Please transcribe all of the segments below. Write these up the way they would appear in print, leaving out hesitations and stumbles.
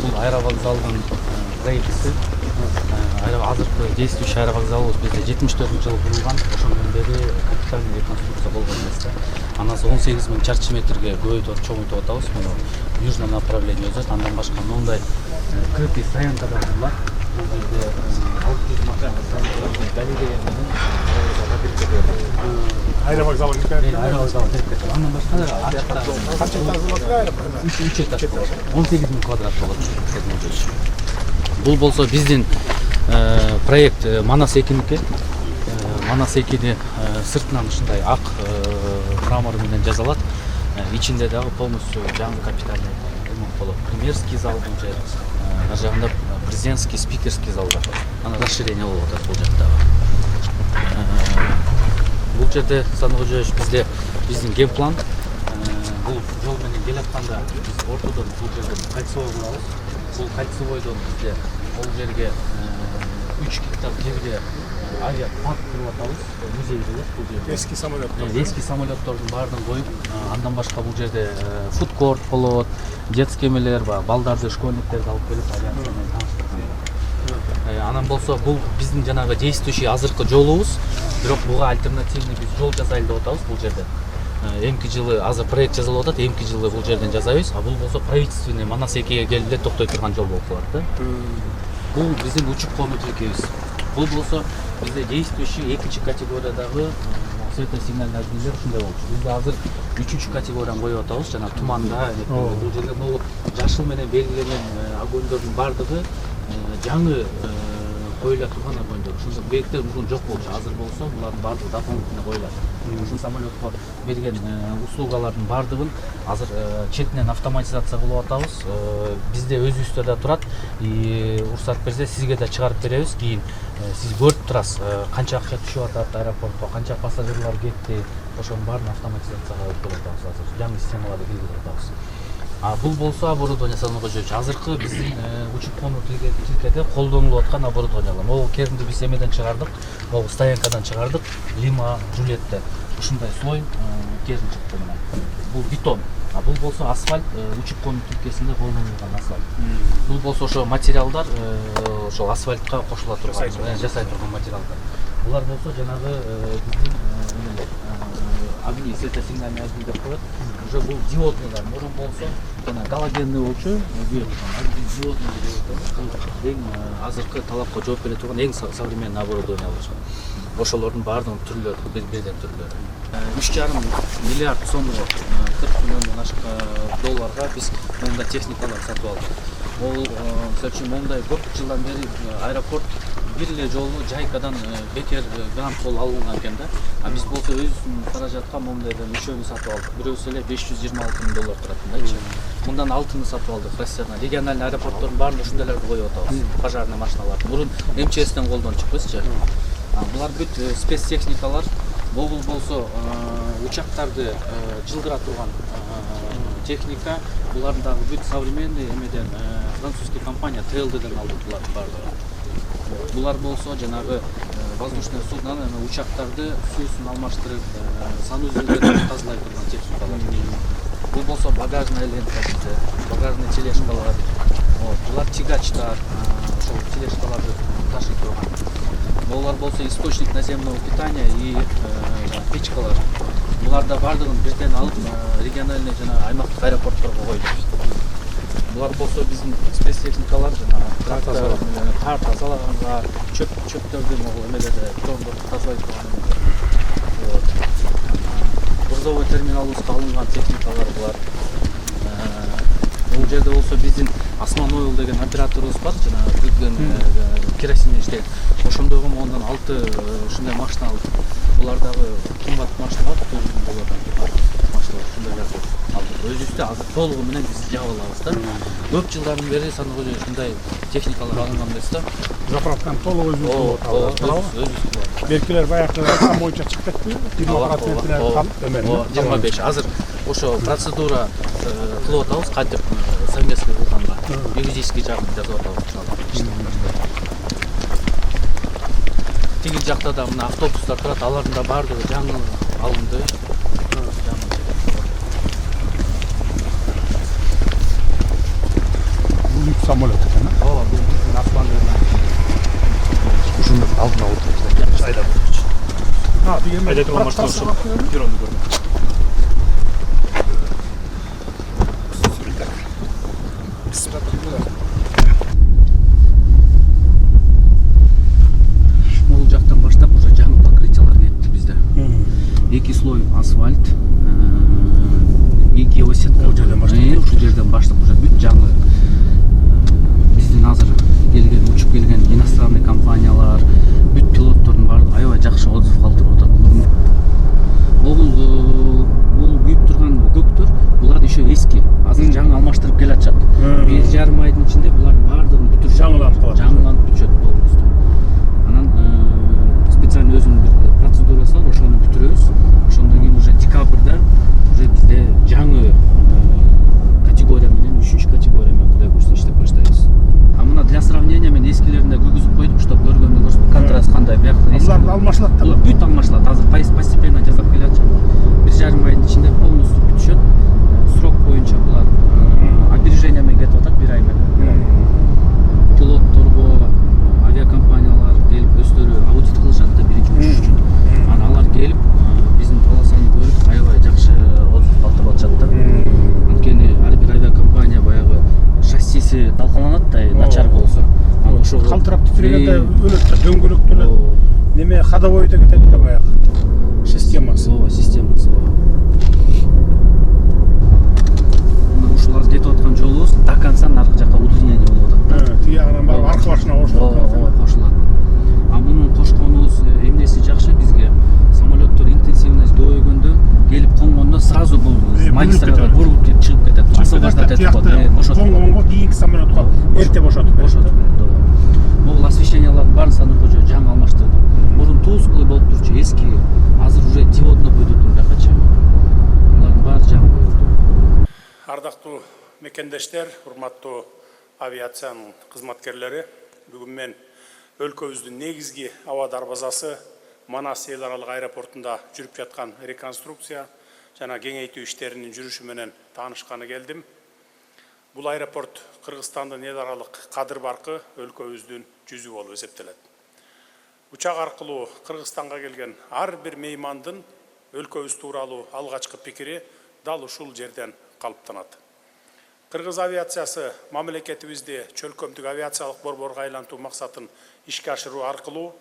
Бул аэровокзалдын проектisi. Азыркы действующий аэровокзалыбыз бизде 74-жылы курулган. Ошондон бери капитальный реконструкция болгон эмес да. Анасы 18 000 чарчы метрге көбөйтүп чоңойтуп атабыз. Муну южный направление өзөт. Андан башка мондай крытый стоянкадар бар. Бул жерде 600 машина галерея менен аэровокзалга аэровокзалга кирип кетет. Андан башка канча этаж болот? 3 этаж болот. 18 000 квадрат болот. Бул болсо биздин проект Манас 2ники. Манас 2ни сыртынан ушундай ак мрамор менен жасалат. Ичинде дагы полностью жаңы капитальный ремонт болот. Премьерский зал же, ар жагында президентский, спикерский зал бар. Ана расширение болуп атат бул жактагы. Бул жерде Сандык Кожоевич бизде биздин генплан. Бул жол менен келатканда биз ортодон бул жерден кольцевой курабыз. Бул кольцевойдон бизде ол жерге 3 гектар жерге авиапарк куруп атабыз. Музей болот бул жерде. Эски самолеттор. Эски самолеттордун баарын коюп, андан башка бул жерде фудкорт болот, детский эмелер бар, балдарды, школьниктерди алып келип авиация менен тааныштырган. Анан болсо бул биздин жанагы действующий азыркы жолубуз. Бирок буга альтернативный биз жол жасайлы деп атабыз бул жерде. Эмки жылы азыр проект жасалып атат, эмки жылы бул жерден жасайбыз. А бул болсо правительственный Манас 2ге келип токтой турган жол болуп калат да. Бул биздин учуп конуу тилкебиз. Бул болсо бизде действующий экинчи категориядагы светосигнальный объектилер ушундай болчу. Бизде азыр 3-чү категорияны коюп атабыз, жана туманда, бул жерде бул жашыл менен белгиленген огоньдордун бардыгы жаңы коюла турган огоньдор. Ушул бекиттер мурун жок болчу. Азыр болсо булардын бардыгы дополнительно коюлат. Ушул самолетко берген услугалардын бардыгын азыр четинен автоматизация кылып атабыз. Бизде өзүбүздө да турат. Уруксат берсе сизге да чыгарып беребиз. Кийин сиз көрүп турасыз канча акча түшүп атат аэропортко, канча пассажирлар кетти. Ошонун баарын автоматизацияга алып келип атабыз азыр. Жаңы системаларды киргизип атабыз. Бул болсо оборудование Сандык Кожоевич азыркы биздин учуп конуу тилкеде колдонулуп аткан оборудованиялар. Могу керинди биз эмеден чыгардык, могу стоянкадан чыгардык, Лима, Жулетте. Ушундай слой керин чыкты мына. Бул бетон. Бул болсо асфальт, учуп конуу тилкесинде колдонулган асфальт. Бул болсо ошо материалдар ошол асфальтка кошула турган, жасай турган материалдар. Булар болсо жанагы биздин огни, светосигнальный огни деп коет. Уже бул диодныйлар. Мурун болсо жана галогенный болчу, диодный деп атабыз. Эң азыркы талапка жооп бере турган эң современный оборудованиялар. Ошолордун баардыгынын түрлөрү, берген түрлөрү. 3,5 миллиард сомго 40 миллиондон ашык долларга биз мындай техникалар сатып алдык. Ол мисалы үчүн мындай көп жылдан бери аэропорт бир эле жолу Жайкадан бекер грант кол алынган экен да. Биз болсо өзүбүздүн каражатка мондайдан үчөөнү сатып алдык. Бирөөсү эле 526 000 доллар турат. Мындан 6-ны сатып алдык. Россияда региональный аэропорттордун баарында ушундайларды коюп атабыз. Пожарный машиналар. Мурун МЧСтен колдончукпузчу. Булар бүт спецтехникалар. Бул болсо учактарды жылдыра турган техника. Булардын дагы бүт современный эмеден французский компания ТЛДден алдык буларды баардыгын. Булар болсо жанагы воздушный суднан учактарды суусун алмаштырып, санузелдерди тазалай турган техникалар. Бул болсо багажный лента, багажный тележкалар. Булар тягачтар, ошол тележкаларды ташый турган. Булар болсо источник наземного питания и печкалар. Буларда бардыгын бирден алып региональный жана аймактык аэропортторго коюлат. Булар болсо биздин спецтехникалар жана кар тазалаганга, чөптөрдү могу эмелерде тондорду тазалай турган. Грузовой терминалыбызга алынган техникалар булар. Бул жерде болсо биздин Осман деген операторубуз бар, жана бүткөн керосин иштейт. Ошондогу мондан 6 ушундай машина алдык. Булар дагы кымбат машиналар, $9,000 машиналар ушундайларды алдык. Өзүбүздө азыр толугу менен биз жаап алабыз да. Көп жылдардан бери Сандык Кожоевич ушундай техникалар алынган эмес да. Заправканы толук өзүбүз кылып атабыз. Өзүбүз. Беркилер баягы район боюнча чыгып кетти. 25. Азыр ошо процедура кылып атабыз, кантип совместный кылганда. Юридический жагын жазып атабыз. Тиги жакта да мына автобустар турат, алардын да баардыгы жаңы алынды. Ayda тұрған машина жоқ. Жүр оны көрдім. Ол жақтан баштап уже жаңы покрытиялар кетті бізде. 2 слой асфальт, 2 осетка. Ушул жерден баштап уже бүт жаңы биздин азыр келген, учуп келген иностранный компаниялар, бүт пилоттордун баардыгы аябай жакшы отзыв калтырып атат. Бул күйүп турган көктөр, булар еще эски. Азыр жаңы алмаштырып келе атышат. 1,5 айдын ичинде булардын баардыгын бүтүрүп Жаңыланып калат. жаңыланып бүтүшөт полностью. Анан специально өзүнүн бир процедурасы бар, ошону бүтүрөбүз. Ошондон кийин уже декабрда уже бизде жаңы категория менен 3-чү категория менен Кудай буйрса иштеп баштайбыз. А мына для сравнения мен эскилеринде көргөзүп койдум, чтобы көргөндө көрсөтүп контраст кандай. Биякта Булар алмашылат да. бүт алмашылат. Азыр постепенно жасап келе атышат. 1,5 айдын ичинде полностью бүтүшөт. Срок боюнча булар опережение менен кетип атат 1 ай менен. Пилотторго авиакомпаниялар келип өздөрү аудит кылышат да биринчи учуш үчүн. Анан алар келип биздин полосаны көрүп аябай жакшы отзыв калтырып атышат да. Анткени ар бир авиакомпания баягы шассиси талкаланат да, начар болсо. Анан ошого Калтырап түтүргөндө өлөт да, дөңгөлөктө өлөт. Неме ходовойдо кетет да баягы. Системасы. Системасы. Ушулар кетип аткан жолубуз до конца наркы жака удлинение болуп атат да. Тиги жагынан барып аркы башына кошулат. Кошулат. А мунун кошконубуз эмнеси жакшы бизге? Самолеттор интенсивность көбөйгөндө келип конгондо сразу бул магистралга бурулуп кетип чыгып кетет. Освобождать этип коет. Конгонго кийинки самолетко эрте бошотуп берет. Могул освещениялардын баарын Санур Кожо жаңы алмаштырды. Мурун тусклый болуп турчу, эски. Азыр уже диодно көйдөтүн бакачы. Булардын баары жаңы коюлду. Ардактуу мекендештер, урматтуу авиациянын кызматкерлери, бүгүн мен өлкөбүздүн негизги аба дарбазасы Манас эл аралык аэропортунда жүрүп жаткан реконструкция жана кеңейтүү иштеринин жүрүшү менен таанышканы келдим. Бул аэропорт Кыргызстандын эл аралык кадыр баркы өлкөбүздүн жүзү болуп эсептелет. Учак аркылуу Кыргызстанга келген ар бир меймандын өлкөбүз тууралуу алгачкы пикири дал ушул жерден калыптанат. Кыргыз авиациясы мамлекетибизди чөлкөмдүк авиациялык борборго айлантуу максатын ишке ашыруу аркылуу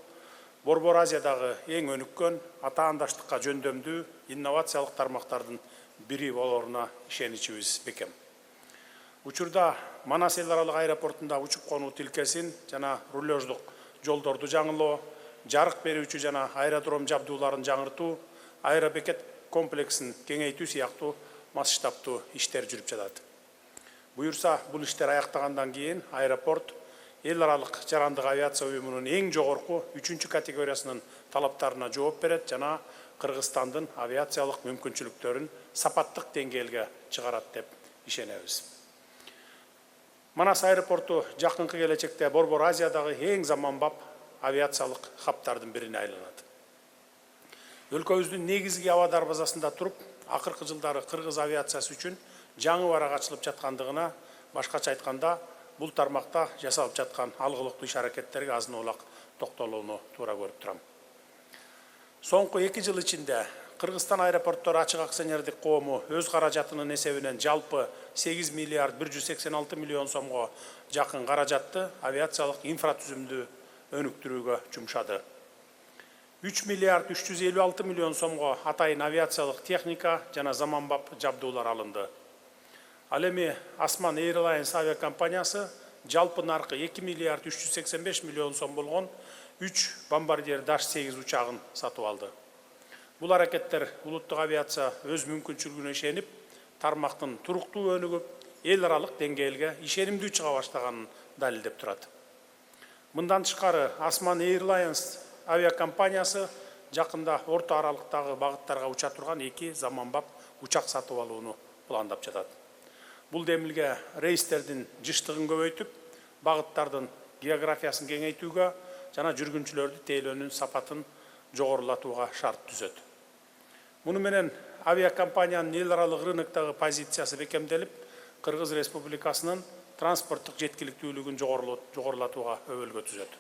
Борбор Азиядагы эң өнүккөн атаандаштыкка жөндөмдүү инновациялык тармактардын бири болоруна ишеничибиз бекем. Учурда Манас эл аралык аэропортунда учуп конуу тилкесин жана рулеждук жолдорду жаңылоо, жарык берүүчү жана аэродром жабдууларын жаңыртуу, аэробекет комплексин кеңейтүү сыяктуу масштабтуу иштер жүрүп жатат. Буюрса, бул иштер аяктагандан кийин аэропорт эл аралык жарандык авиация уюмунун эң жогорку 3-чү категориясынын талаптарына жооп берет жана Кыргызстандын авиациялык мүмкүнчүлүктөрүн сапаттык деңгээлге чыгарат деп ишенебиз. Манас аэропорту жакынкы келечекте Борбор Азиядагы эң заманбап авиациялык хабтардын бирине айланат. Өлкөбүздүн негизги аба дарбазасында туруп, акыркы жылдары кыргыз авиациясы үчүн жаңы барак ачылып жаткандыгына, башкача айтканда, бул тармакта жасалып жаткан алгылыктуу иш аракеттерге азын-олак токтолууну туура көрүп турам. Соңку 2 жыл ичинде Кыргызстан аэропорттору ачык акционердик коому өз каражатынын эсебинен жалпы 8 миллиард 186 миллион сомго жакын каражатты авиациялык инфратүзүмдү өнүктүрүүгө жумшады. 3 миллиард 356 миллион сомго атайын авиациялык техника жана заманбап жабдуулар алынды. Ал эми Osman Airlines авиакомпаниясы жалпы наркы 2 миллиард 385 миллион сом болгон 3 бомбардир Dash-8 учагын сатып алды. Бул аракеттер улуттук авиация өз мүмкүнчүлүгүнө ишенип, тармактын туруктуу өнүгүп, эл аралык деңгээлге ишенимдүү чыга баштаганын далилдеп турат. Мындан тышкары Osman Airlines авиакомпаниясы жакында орто аралыктагы багыттарга уча турган 2 заманбап учак сатып алууну пландап жатат. Бул демилге рейстердин жыштыгын көбөйтүп, багыттардын географиясын кеңейтүүгө жана жүргүнчүлөрдү тейлөөнүн сапатын жогорулатууга шарт түзөт. Муну менен авиакомпаниянын эл аралык рыноктогу позициясы бекемделип, Кыргыз Республикасынын транспорттук жеткиликтүүлүгүн жогорулатууга өбөлгө түзөт.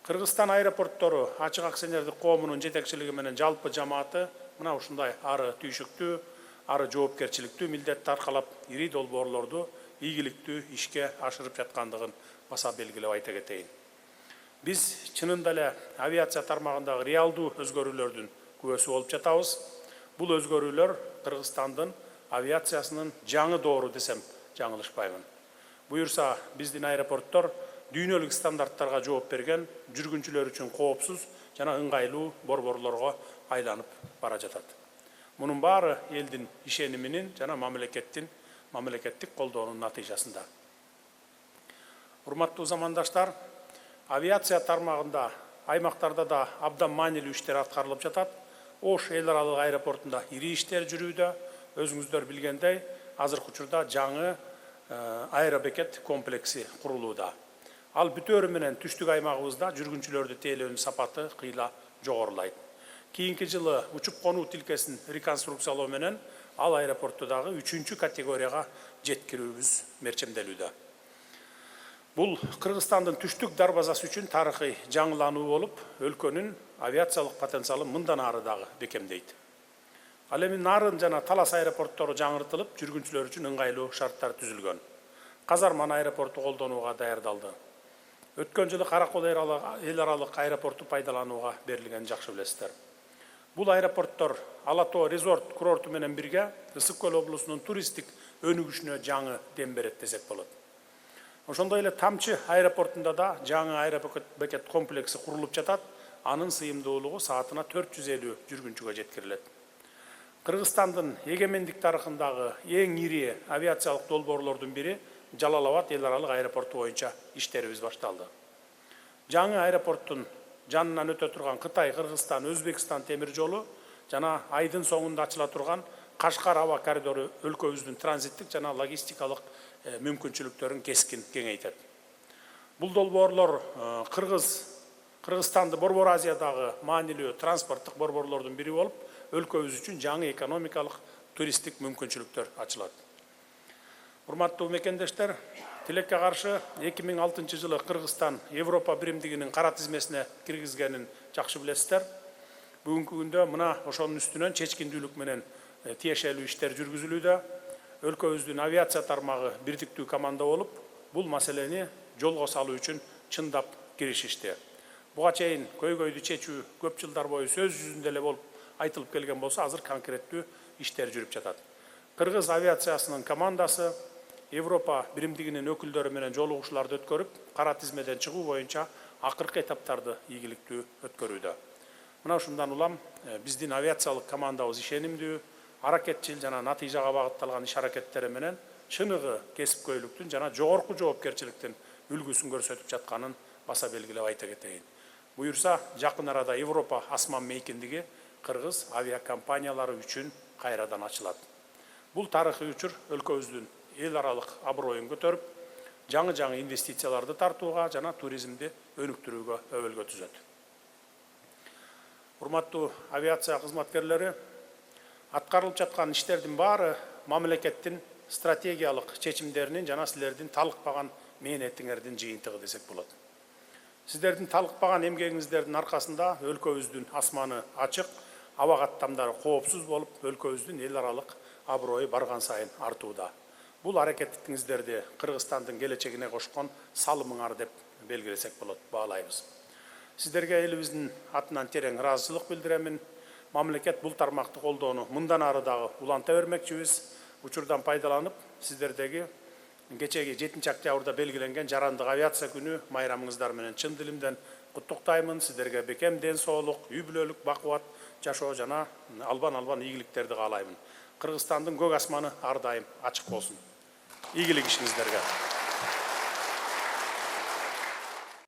Кыргызстан аэропорттору ачык акционердик коомунун жетекчилиги менен жалпы жамааты мына ушундай ары түйшүктүү, ары жоопкерчиликтүү милдетти аркалап ири долбоорлорду ийгиликтүү ишке ашырып жаткандыгын баса белгилеп айта кетейин. Биз чынында эле авиация тармагындагы реалдуу өзгөрүүлөрдүн күбөсү болуп жатабыз. Бул өзгөрүүлөр Кыргызстандын авиациясынын жаңы доору десем жаңылышпаймын. Буюрса, биздин аэропорттор дүйнөлүк стандарттарга жооп берген, жүргүнчүлөр үчүн коопсуз жана ыңгайлуу борборлорго айланып бара жатат. Мунун баары элдин ишениминин жана мамлекеттик колдоонун натыйжасында. Урматтуу замандаштар, авиация тармагында аймактарда да абдан маанилүү иштер аткарылып жатат. Ош эл аралык аэропортунда ири иштер жүрүүдө. Өзүңүздөр билгендей, азыркы учурда жаңы аэробекет комплекси курулууда. Ал бүтөөрү менен түштүк аймагыбызда жүргүнчүлөрдү тейлөөнүн сапаты кыйла жогорулайт. Кийинки жылы учуп конуу тилкесин реконструкциялоо менен ал аэропорту дагы 3-чү категорияга жеткирүүбүз мерчемделүүдө. Бул Кыргызстандын түштүк дарбазасы үчүн тарыхый жаңылануу болуп, өлкөнүн авиациялык потенциалын мындан ары дагы бекемдейт. Ал эми Нарын жана Талас аэропорттору жаңыртылып, жүргүнчүлөр үчүн ыңгайлуу шарттар түзүлгөн. Казарман аэропорту колдонууга даярдалды. Өткөн жылы Каракол эл аралык аэропорту пайдаланууга берилгенин жакшы билесиздер. Бул аэропорттор Ала Тоо резорт курорту менен бирге Ысык Көл облусунун туристтик өнүгүшүнө жаңы дем берет десек болот. Ошондой эле Тамчы аэропортунда да жаңы аэробекет комплекси курулуп жатат. Анын сыйымдуулугу саатына 450 жүргүнчүгө жеткирилет. Кыргызстандын эгемендик тарыхындагы эң ири авиациялык долбоорлордун бири Жалал Абад эл аралык аэропорту боюнча иштерибиз башталды. Жаңы аэропорттун жанынан өтө турган Кытай, Кыргызстан, Өзбекстан темир жолу жана айдын соңунда ачыла турган Кашкар аба коридору өлкөбүздүн транзиттик жана логистикалык мүмкүнчүлүктөрүн кескин кеңейтет. Бул долбоорлор Кыргызстанды Борбор Азиядагы маанилүү транспорттук борборлордун бири болуп, өлкөбүз үчүн жаңы экономикалык туристтик мүмкүнчүлүктөр ачылат. Урматтуу мекендештер, тилекке каршы 2006 жылы Кыргызстан Европа биримдигинин кара тизмесине киргизгенин жакшы билесиздер. Бүгүнкү күндө мына ошонун үстүнөн чечкиндүүлүк менен тиешелүү иштер жүргүзүлүүдө. Өлкөбүздүн авиация тармагы бирдиктүү команда болуп, бул маселени жолго салуу үчүн чындап киришишти. Буга чейин көйгөйдү чечүү көп жылдар бою сөз жүзүндө эле болуп айтылып келген болсо, азыр конкреттүү иштер жүрүп жатат. Кыргыз авиациясынын командасы Европа биримдигинин өкүлдөрү менен жолугушууларды өткөрүп, кара тизмеден чыгуу боюнча акыркы этаптарды ийгиликтүү өткөрүүдө. Мына ушундан улам биздин авиациялык командабыз ишенимдүү, аракетчил жана натыйжага багытталган иш аракеттери менен чыныгы кесипкөйлүктүн жана жогорку жоопкерчиликтин үлгүсүн көрсөтүп жатканын баса белгилеп айта кетейин. Буюрса, жакын арада Европа асман мейкиндиги кыргыз авиакомпаниялары үчүн кайрадан ачылат. Бул тарыхый учур өлкөбүздүн эл аралык аброюн көтөрүп, жаңы инвестицияларды тартууга жана туризмди өнүктүрүүгө өбөлгө түзөт. Урматтуу авиация кызматкерлери, аткарылып жаткан иштердин баары мамлекеттин стратегиялык чечимдеринин жана силердин талыкпаган мээнетиңердин жыйынтыгы десек болот. Сиздердин талыкпаган эмгегиңиздердин аркасында өлкөбүздүн асманы ачык, аба каттамдары коопсуз болуп, өлкөбүздүн эл аралык аброю барган сайын артууда. Бул аракеттиңиздерди Кыргызстандын келечегине кошкон салымыңар деп белгилесек болот, баалайбыз. Сиздерге элибиздин атынан терең ыраазычылык билдиремин. Мамлекет бул тармакты колдоону мындан ары дагы уланта бермекчибиз. Учурдан пайдаланып, сиздердеги кечеги 7-октябрда белгиленген жарандык авиация күнү майрамыңыздар менен чын дилимден куттуктаймын. Сиздерге бекем ден соолук, үй бүлөлүк бакубат жашоо жана албан ийгиликтерди каалаймын. Кыргызстандын көк асманы ар дайым ачык болсун. Ийгилик ишиңиздерге.